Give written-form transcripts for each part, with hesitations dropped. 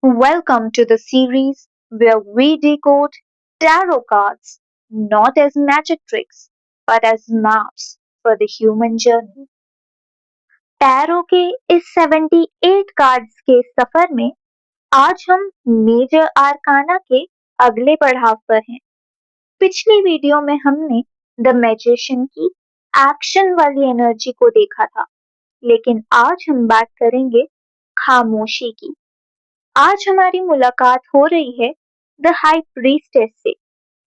Welcome to the series where we decode tarot cards not as magic tricks but as maps for the human journey. Tarot के इस 78 cards के सफर में आज हम major आर्काना के अगले पड़ाव पर हैं। पिछली वीडियो में हमने द मैजिशियन की एक्शन वाली एनर्जी को देखा था, लेकिन आज हम बात करेंगे खामोशी की। आज हमारी मुलाकात हो रही है द हाई प्रीस्टेस से।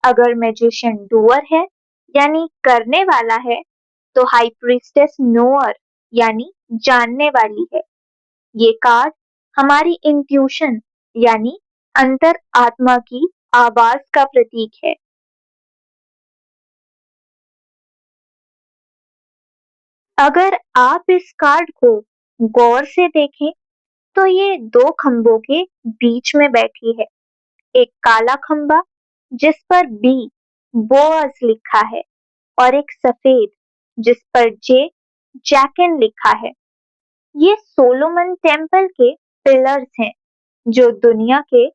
अगर मैजिशियन डूअर है यानी करने वाला है, तो हाई प्रीस्टेस नोअर यानी जानने वाली है। ये कार्ड हमारी इंट्यूशन यानी अंतर आत्मा की आवाज का प्रतीक है। अगर आप इस कार्ड को गौर से देखें, तो ये दो खंभों के बीच में बैठी है। एक काला खंबा जिस पर बी बोअज लिखा है और एक सफेद जिस पर जे जैकन लिखा है। ये सोलोमन टेम्पल के पिलर्स हैं जो दुनिया के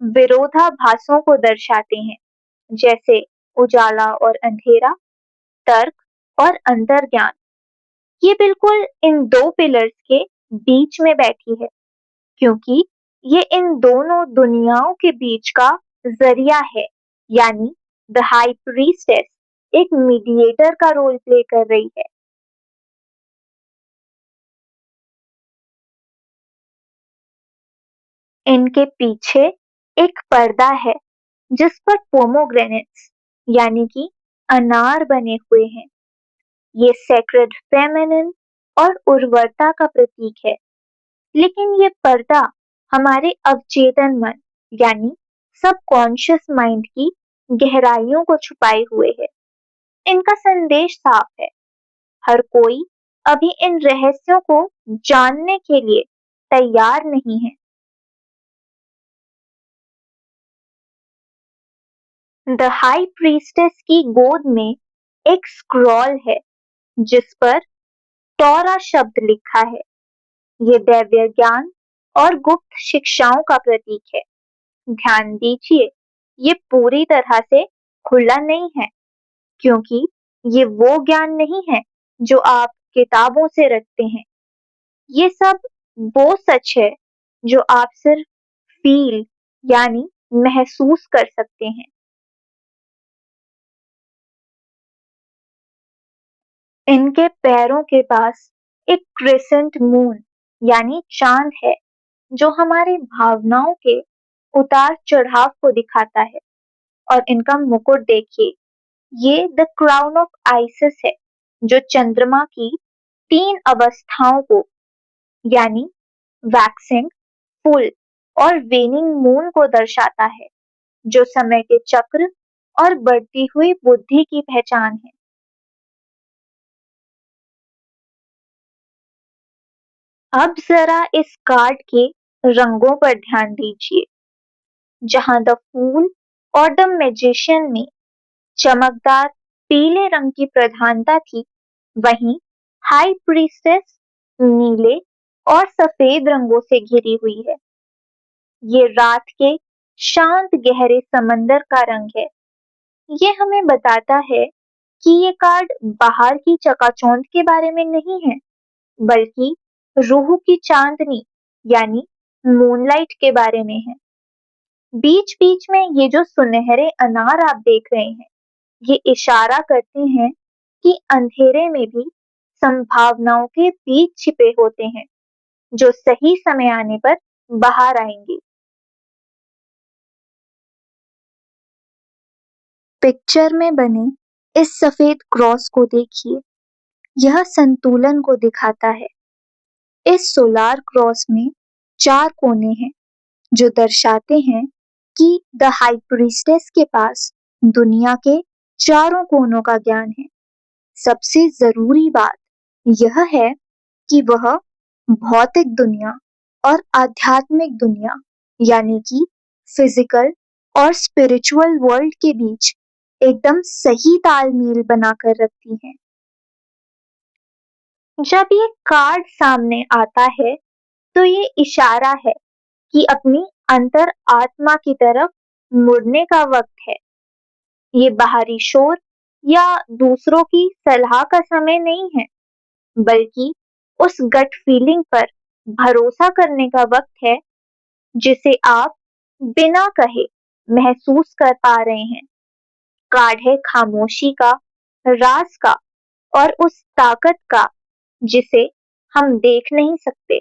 विरोधाभासों को दर्शाते हैं, जैसे उजाला और अंधेरा, तर्क और अंतर्ज्ञान। ये बिल्कुल इन दो पिलर्स के बीच में बैठी है, क्योंकि ये इन दोनों दुनियाओं के बीच का जरिया है, यानी द हाई प्रीस्टेस एक मीडिएटर का रोल प्ले कर रही है। इनके पीछे एक पर्दा है जिस पर पोमोग्रेनेट्स यानी कि अनार बने हुए हैं। ये सेक्रेड फेमिनिन और उर्वरता का प्रतीक है, लेकिन ये पर्दा हमारे अवचेतन मन यानी सबकॉन्शियस माइंड की गहराइयों को छुपाए हुए है। इनका संदेश साफ है, हर कोई अभी इन रहस्यों को जानने के लिए तैयार नहीं है। द हाई प्रीस्टेस की गोद में एक स्क्रॉल है जिस पर टोरा शब्द लिखा है। ये दैवीय ज्ञान और गुप्त शिक्षाओं का प्रतीक है। ध्यान दीजिए, ये पूरी तरह से खुला नहीं है, क्योंकि ये वो ज्ञान नहीं है जो आप किताबों से रटते हैं। ये सब वो सच है जो आप सिर्फ फील यानी महसूस कर सकते हैं। इनके पैरों के पास एक क्रिसेंट मून यानी चांद है जो हमारी भावनाओं के उतार चढ़ाव को दिखाता है। और इनका मुकुट देखिए, ये द क्राउन ऑफ आइसिस है जो चंद्रमा की 3 अवस्थाओं को यानी वैक्सिंग, फुल और वेनिंग मून को दर्शाता है, जो समय के चक्र और बढ़ती हुई बुद्धि की पहचान है। अब जरा इस कार्ड के रंगों पर ध्यान दीजिए। जहां द फूल और द मैजिशियन में चमकदार पीले रंग की प्रधानता थी, वहीं हाई प्रीस्टेस नीले और सफेद रंगों से घिरी हुई है। ये रात के शांत गहरे समंदर का रंग है। ये हमें बताता है कि ये कार्ड बाहर की चकाचौंध के बारे में नहीं है, बल्कि रूह की चांदनी यानी मूनलाइट के बारे में है। बीच बीच में ये जो सुनहरे अनार आप देख रहे हैं, ये इशारा करते हैं कि अंधेरे में भी संभावनाओं के बीज छिपे होते हैं, जो सही समय आने पर बाहर आएंगे। पिक्चर में बने इस सफेद क्रॉस को देखिए, यह संतुलन को दिखाता है। इस सोलार क्रॉस में 4 कोने हैं जो दर्शाते हैं कि द हाई प्रीस्टेस के पास दुनिया के चारों कोनों का ज्ञान है। सबसे जरूरी बात यह है कि वह भौतिक दुनिया और आध्यात्मिक दुनिया यानी कि फिजिकल और स्पिरिचुअल वर्ल्ड के बीच एकदम सही तालमेल बनाकर रखती है। जब ये कार्ड सामने आता है, तो ये इशारा है कि अपनी अंतर आत्मा की तरफ मुड़ने का वक्त है। ये बाहरी शोर या दूसरों की सलाह का समय नहीं है, बल्कि उस गट फीलिंग पर भरोसा करने का वक्त है जिसे आप बिना कहे महसूस कर पा रहे हैं। गाढ़े खामोशी का, राज का और उस ताकत का जिसे हम देख नहीं सकते।